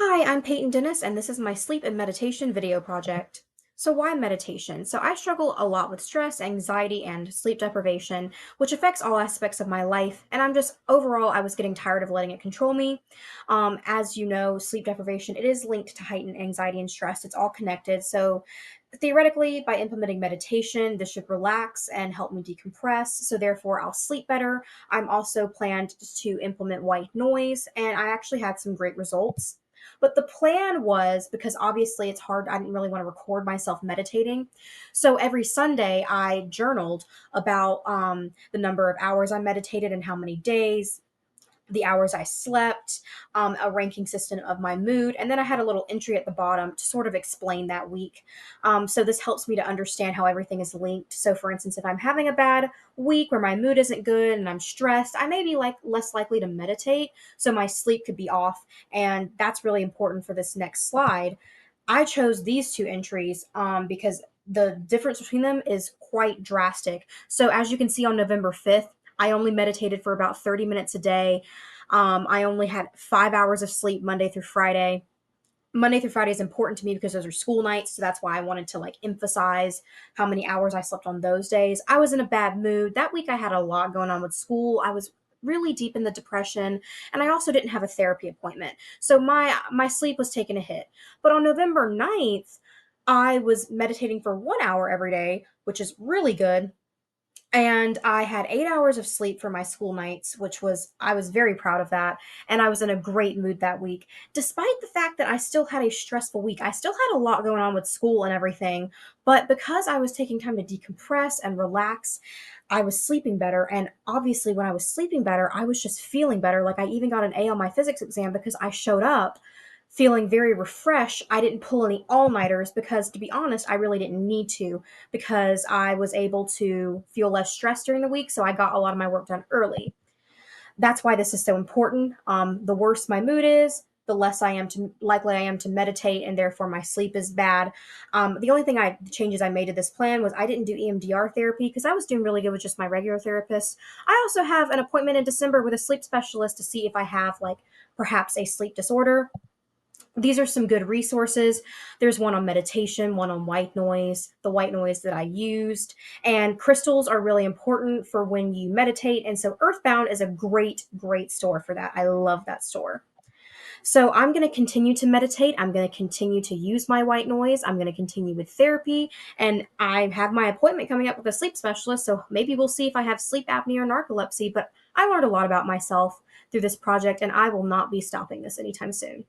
Hi, I'm Peyton Dennis, and this is my sleep and meditation video project. So, why meditation? So, I struggle a lot with stress, anxiety, and sleep deprivation, which affects all aspects of my life. And I was getting tired of letting it control me. As you know, sleep deprivation, it is linked to heightened anxiety and stress. It's all connected. So, theoretically, by implementing meditation, this should relax and help me decompress. So, therefore, I'll sleep better. I'm also planned to implement white noise, and I actually had some great results. But the plan was because obviously it's hard, I didn't really want to record myself meditating. So every Sunday, I journaled about the number of hours I meditated and how many days, the hours I slept, a ranking system of my mood, and then I had a little entry at the bottom to sort of explain that week. So this helps me to understand how everything is linked. So, for instance, if I'm having a bad week where my mood isn't good and I'm stressed, I may be like less likely to meditate, so my sleep could be off, and that's really important for this next slide. I chose these two entries because the difference between them is quite drastic. So, as you can see on November 5th, I only meditated for about 30 minutes a day. I only had 5 hours of sleep Monday through Friday. Monday through Friday is important to me because those are school nights, so that's why I wanted to like emphasize how many hours I slept on those days. I was in a bad mood. That week I had a lot going on with school. I was really deep in the depression, and I also didn't have a therapy appointment. So my sleep was taking a hit. But on November 9th, I was meditating for 1 hour every day, which is really good, and I had 8 hours of sleep for my school nights, I was very proud of that. And I was in a great mood that week. Despite the fact that I still had a stressful week, I still had a lot going on with school and everything. But because I was taking time to decompress and relax, I was sleeping better. And obviously, when I was sleeping better, I was just feeling better. Like I even got an A on my physics exam because I showed up feeling very refreshed. I didn't pull any all nighters because, to be honest, I really didn't need to because I was able to feel less stressed during the week. So I got a lot of my work done early. That's why this is so important. The worse my mood is, the less I am to likely I am to meditate, and therefore my sleep is bad. The changes I made to this plan was I didn't do EMDR therapy because I was doing really good with just my regular therapist. I also have an appointment in December with a sleep specialist to see if I have like perhaps a sleep disorder. These are some good resources. There's one on meditation, one on white noise, the white noise that I used. And crystals are really important for when you meditate. And so Earthbound is a great, great store for that. I love that store. So I'm going to continue to meditate. I'm going to continue to use my white noise. I'm going to continue with therapy. And I have my appointment coming up with a sleep specialist. So maybe we'll see if I have sleep apnea or narcolepsy. But I learned a lot about myself through this project, and I will not be stopping this anytime soon.